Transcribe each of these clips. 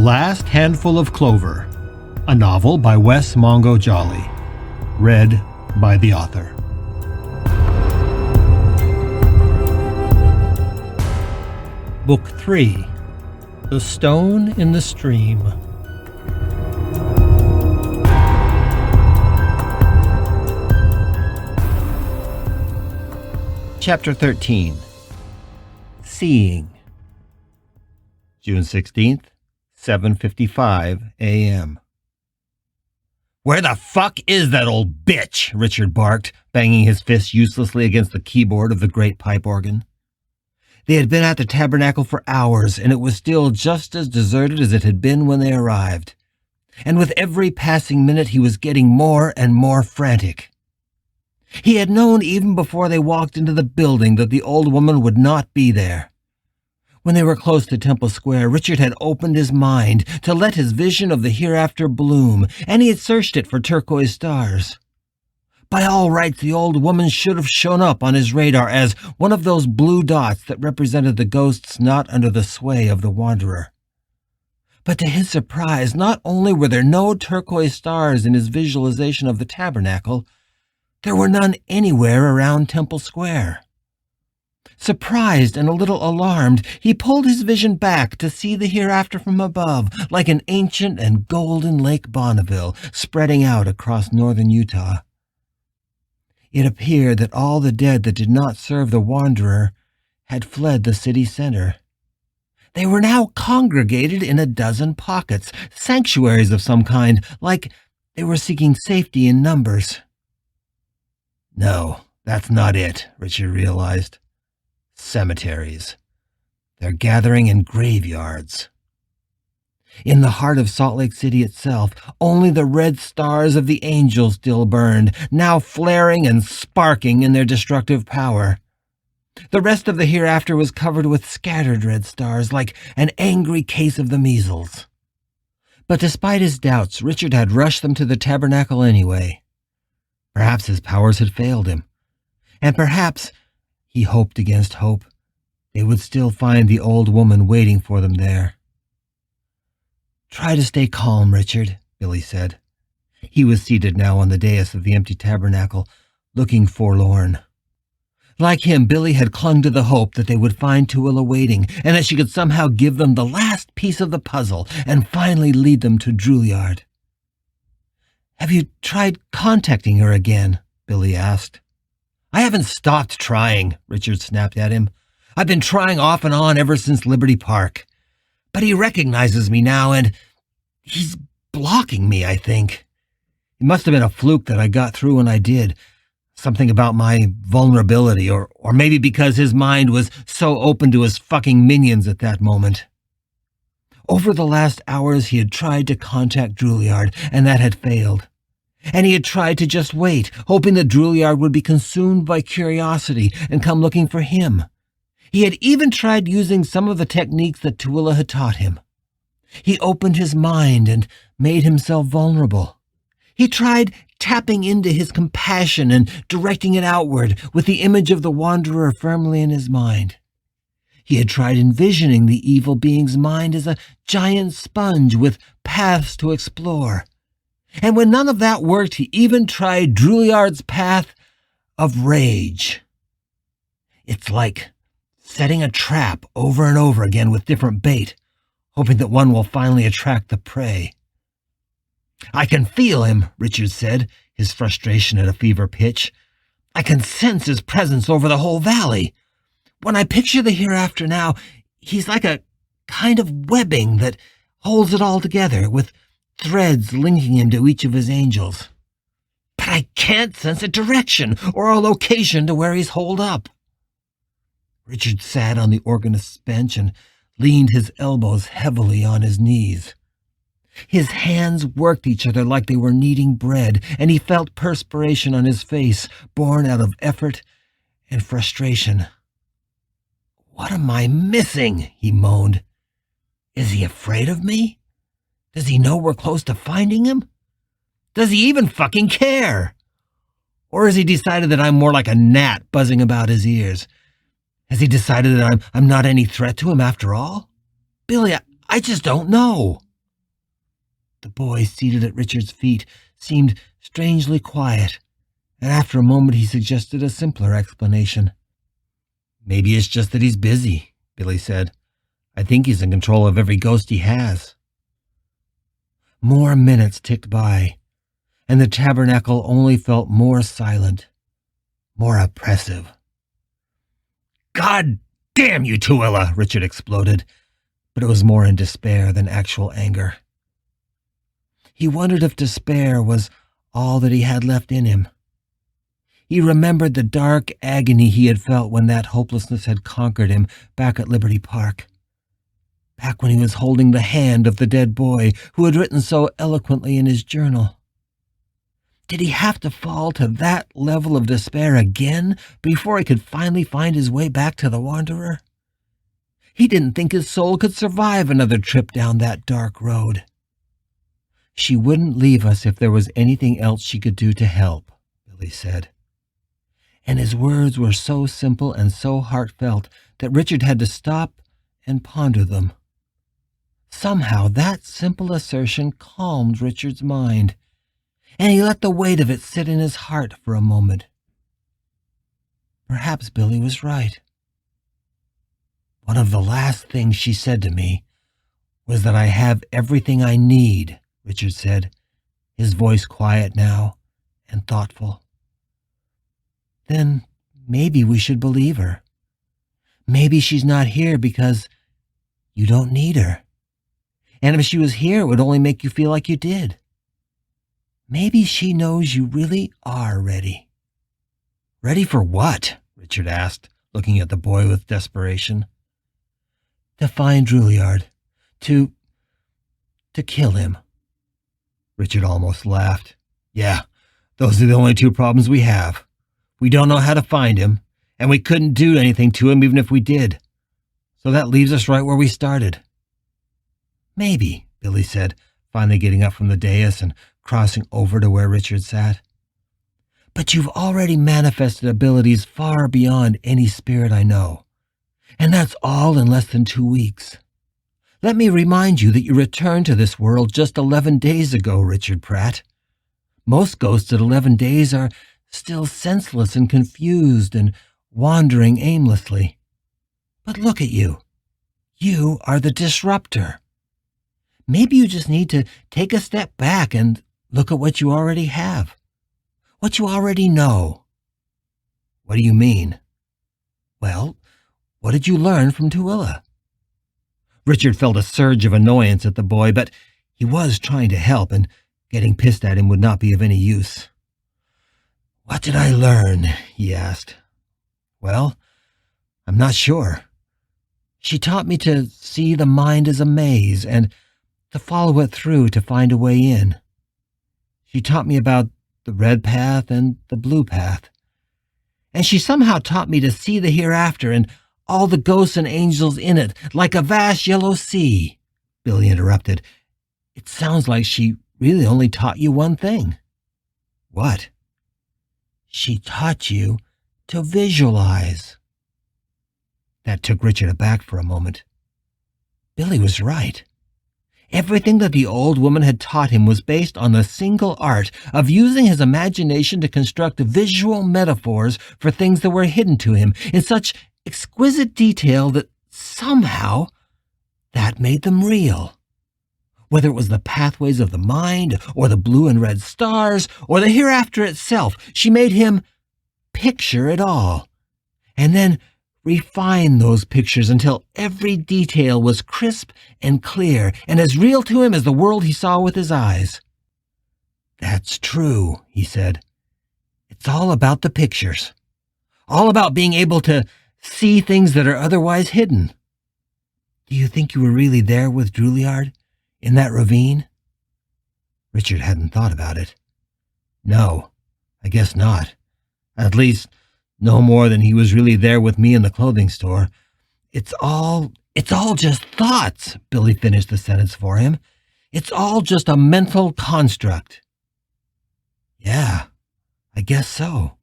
Last Handful of Clover, a novel by Wess Mongo Jolley, read by the author. Book 3, The Stone in the Stream. Chapter 13, Seeing. June 16th, 7:55 a.m. "Where the fuck is that old bitch?" Richard barked, banging his fist uselessly against the keyboard of the great pipe organ. They had been at the tabernacle for hours, and it was still just as deserted as it had been when they arrived. And with every passing minute he was getting more and more frantic. He had known even before they walked into the building that the old woman would not be there. When they were close to Temple Square, Richard had opened his mind to let his vision of the hereafter bloom, and he had searched it for turquoise stars. By all rights, the old woman should have shown up on his radar as one of those blue dots that represented the ghosts not under the sway of the Wanderer. But to his surprise, not only were there no turquoise stars in his visualization of the tabernacle, there were none anywhere around Temple Square. Surprised and a little alarmed, he pulled his vision back to see the hereafter from above, like an ancient and golden Lake Bonneville spreading out across northern Utah. It appeared that all the dead that did not serve the Wanderer had fled the city center. They were now congregated in a dozen pockets, sanctuaries of some kind, like they were seeking safety in numbers. No, that's not it, Richard realized. Cemeteries. They're gathering in graveyards. In the heart of Salt Lake City itself, only the red stars of the angels still burned, now flaring and sparking in their destructive power. The rest of the hereafter was covered with scattered red stars, like an angry case of the measles. But despite his doubts, Richard had rushed them to the tabernacle anyway. Perhaps his powers had failed him, and perhaps, he hoped against hope, they would still find the old woman waiting for them there. "Try to stay calm, Richard," Billy said. He was seated now on the dais of the empty tabernacle, looking forlorn. Like him, Billy had clung to the hope that they would find Tooele waiting, and that she could somehow give them the last piece of the puzzle and finally lead them to Juilliard. "Have you tried contacting her again?" Billy asked. "I haven't stopped trying," Richard snapped at him. "I've been trying off and on ever since Liberty Park. But he recognizes me now, and he's blocking me, I think. It must have been a fluke that I got through when I did. Something about my vulnerability, or maybe because his mind was so open to his fucking minions at that moment." Over the last hours he had tried to contact Juilliard, and that had failed. And he had tried to just wait, hoping that Juilliard would be consumed by curiosity and come looking for him. He had even tried using some of the techniques that Tooele had taught him. He opened his mind and made himself vulnerable. He tried tapping into his compassion and directing it outward with the image of the Wanderer firmly in his mind. He had tried envisioning the evil being's mind as a giant sponge with paths to explore. And when none of that worked, he even tried Juilliard's path of rage. It's like setting a trap over and over again with different bait, hoping that one will finally attract the prey. "I can feel him," Richard said, his frustration at a fever pitch. "I can sense his presence over the whole valley. When I picture the hereafter now, he's like a kind of webbing that holds it all together, with threads linking him to each of his angels. But I can't sense a direction or a location to where he's holed up." Richard sat on the organist's bench and leaned his elbows heavily on his knees. His hands worked each other like they were kneading bread, and he felt perspiration on his face, born out of effort and frustration. "What am I missing?" he moaned. "Is he afraid of me? Does he know we're close to finding him? Does he even fucking care? Or has he decided that I'm more like a gnat buzzing about his ears? Has he decided that I'm not any threat to him after all? Billy, I just don't know." The boy seated at Richard's feet seemed strangely quiet, and after a moment he suggested a simpler explanation. "Maybe it's just that he's busy," Billy said. "I think he's in control of every ghost he has." More minutes ticked by, and the tabernacle only felt more silent, more oppressive. "God damn you, Tooele!" Richard exploded, but it was more in despair than actual anger. He wondered if despair was all that he had left in him. He remembered the dark agony he had felt when that hopelessness had conquered him back at Liberty Park. Back when he was holding the hand of the dead boy who had written so eloquently in his journal. Did he have to fall to that level of despair again before he could finally find his way back to the Wanderer? He didn't think his soul could survive another trip down that dark road. "She wouldn't leave us if there was anything else she could do to help," Billy said. And his words were so simple and so heartfelt that Richard had to stop and ponder them. Somehow that simple assertion calmed Richard's mind, and he let the weight of it sit in his heart for a moment. Perhaps Billy was right. "One of the last things she said to me was that I have everything I need," Richard said, his voice quiet now and thoughtful. "Then maybe we should believe her. Maybe she's not here because you don't need her. And if she was here, it would only make you feel like you did. Maybe she knows you really are ready." "Ready for what?" Richard asked, looking at the boy with desperation. "To find Drouillard. To kill him." Richard almost laughed. "Yeah, those are the only two problems we have. We don't know how to find him, and we couldn't do anything to him even if we did. So that leaves us right where we started." "Maybe," Billy said, finally getting up from the dais and crossing over to where Richard sat. "But you've already manifested abilities far beyond any spirit I know. And that's all in less than 2 weeks. Let me remind you that you returned to this world just 11 days ago, Richard Pratt. Most ghosts at 11 days are still senseless and confused and wandering aimlessly. But look at you. You are the disruptor. Maybe you just need to take a step back and look at what you already have, what you already know." "What do you mean?" "Well, what did you learn from Tooele?" Richard felt a surge of annoyance at the boy, but he was trying to help, and getting pissed at him would not be of any use. "What did I learn?" he asked. "Well, I'm not sure. She taught me to see the mind as a maze and to follow it through to find a way in. She taught me about the red path and the blue path. And she somehow taught me to see the hereafter and all the ghosts and angels in it, like a vast yellow sea." Billy interrupted. "It sounds like she really only taught you one thing." "What?" "She taught you to visualize." That took Richard aback for a moment. Billy was right. Everything that the old woman had taught him was based on the single art of using his imagination to construct visual metaphors for things that were hidden to him in such exquisite detail that somehow that made them real. Whether it was the pathways of the mind, or the blue and red stars, or the hereafter itself, she made him picture it all, and then refine those pictures until every detail was crisp and clear and as real to him as the world he saw with his eyes. "That's true," he said. "It's all about the pictures. All about being able to see things that are otherwise hidden." "Do you think you were really there with Drouillard, in that ravine?" Richard hadn't thought about it. "No, I guess not. At least, no more than he was really there with me in the clothing store. It's all just thoughts," Billy finished the sentence for him. "It's all just a mental construct." "Yeah, I guess so."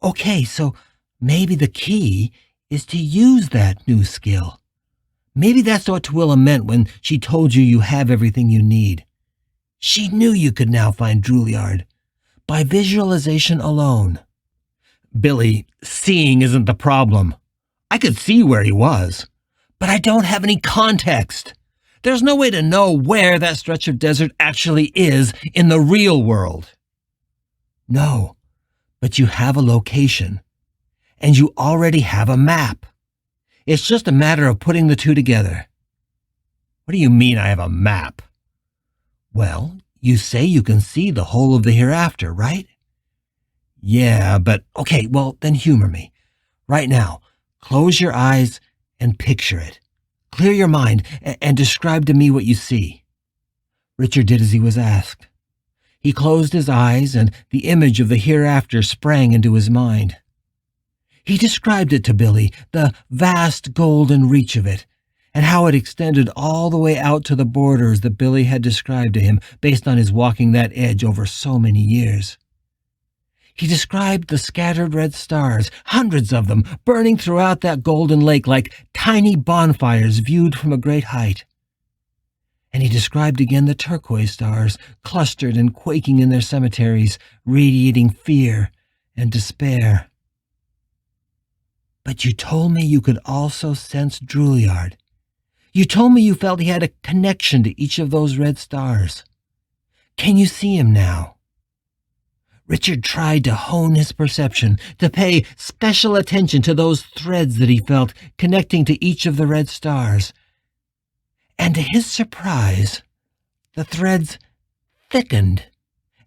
"Okay, so maybe the key is to use that new skill. Maybe that's what Tooele meant when she told you you have everything you need. She knew you could now find Juilliard by visualization alone. Billy, seeing isn't the problem. I could see where he was, but I don't have any context. There's no way to know where that stretch of desert actually is in the real world. No, but you have a location, and you already have a map. It's just a matter of putting the two together. What do you mean I have a map? Well, you say you can see the whole of the hereafter, right? Yeah, but okay, well, then humor me. Right now, close your eyes and picture it. Clear your mind and describe to me what you see. Richard did as he was asked. He closed his eyes and the image of the hereafter sprang into his mind. He described it to Billy, the vast golden reach of it, and how it extended all the way out to the borders that Billy had described to him based on his walking that edge over so many years. He described the scattered red stars, hundreds of them, burning throughout that golden lake like tiny bonfires viewed from a great height. And he described again the turquoise stars, clustered and quaking in their cemeteries, radiating fear and despair. But you told me you could also sense Juilliard. You told me you felt he had a connection to each of those red stars. Can you see him now? Richard tried to hone his perception, to pay special attention to those threads that he felt connecting to each of the red stars. And to his surprise, the threads thickened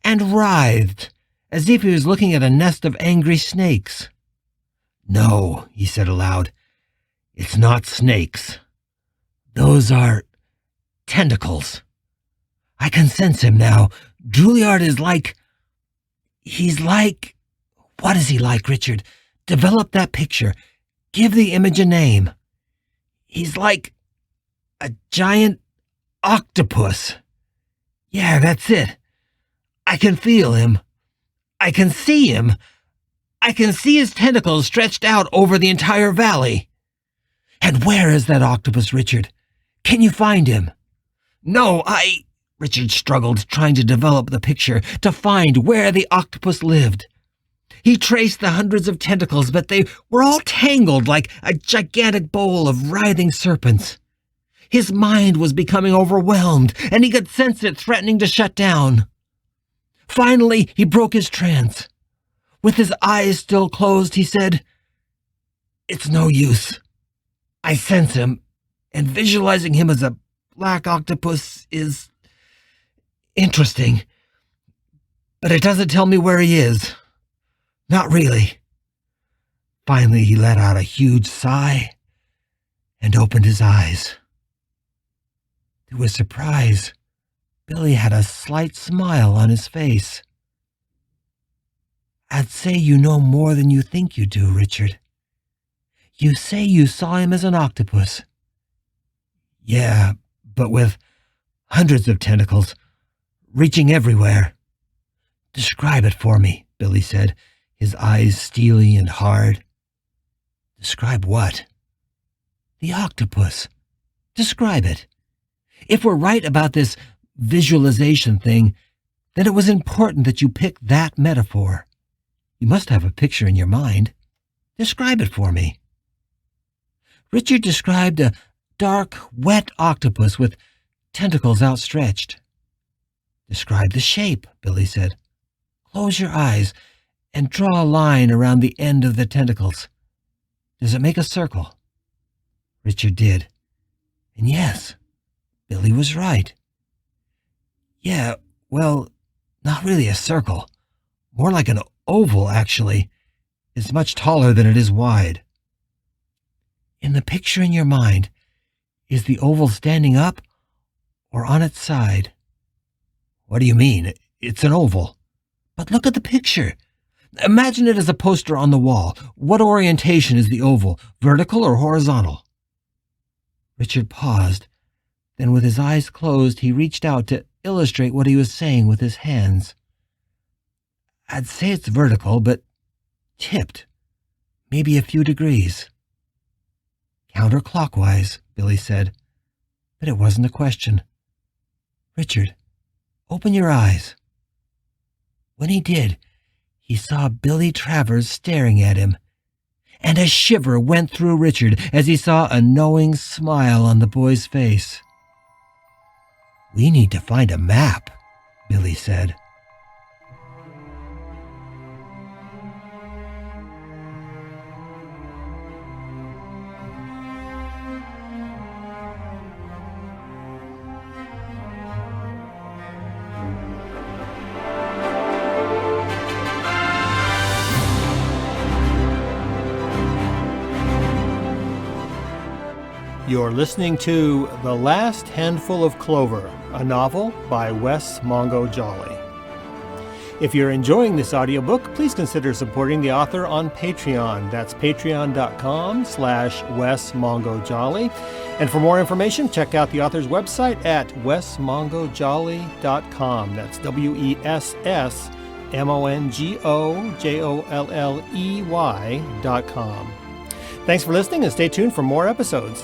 and writhed, as if he was looking at a nest of angry snakes. No, he said aloud, it's not snakes. Those are tentacles. I can sense him now. Juilliard is like... He's like... What is he like, Richard? Develop that picture. Give the image a name. He's like a giant octopus. Yeah, that's it. I can feel him. I can see him. I can see his tentacles stretched out over the entire valley. And where is that octopus, Richard? Can you find him? No, Richard struggled, trying to develop the picture, to find where the octopus lived. He traced the hundreds of tentacles, but they were all tangled like a gigantic bowl of writhing serpents. His mind was becoming overwhelmed, and he could sense it threatening to shut down. Finally, he broke his trance. With his eyes still closed, he said, "It's no use. I sense him, and visualizing him as a black octopus is interesting, but it doesn't tell me where he is. Not really." Finally, he let out a huge sigh and opened his eyes. To his surprise, Billy had a slight smile on his face. "I'd say you know more than you think you do, Richard. You say you saw him as an octopus." "Yeah, but with hundreds of tentacles, reaching everywhere." "Describe it for me," Billy said, his eyes steely and hard. "Describe what?" "The octopus. Describe it. If we're right about this visualization thing, then it was important that you pick that metaphor. You must have a picture in your mind. Describe it for me." Richard described a dark, wet octopus with tentacles outstretched. "Describe the shape," Billy said. "Close your eyes and draw a line around the end of the tentacles. Does it make a circle?" Richard did. And yes, Billy was right. "Yeah, well, not really a circle. More like an oval, actually. It's much taller than it is wide." "In the picture in your mind, is the oval standing up or on its side?" "What do you mean? It's an oval." "But look at the picture. Imagine it as a poster on the wall. What orientation is the oval, vertical or horizontal?" Richard paused. Then with his eyes closed, he reached out to illustrate what he was saying with his hands. "I'd say it's vertical, but tipped. Maybe a few degrees." "Counterclockwise," Billy said. But it wasn't a question. "Richard, Open your eyes." When he did, he saw Billy Travers staring at him, and a shiver went through Richard as he saw a knowing smile on the boy's face. "We need to find a map," Billy said. You're listening to The Last Handful of Clover, a novel by Wess Mongo Jolley. If you're enjoying this audiobook, please consider supporting the author on Patreon. That's patreon.com/Wess Mongo Jolley. And for more information, check out the author's website at wessmongojolley.com. That's WESSMONGOJOLLEY.com. Thanks for listening and stay tuned for more episodes.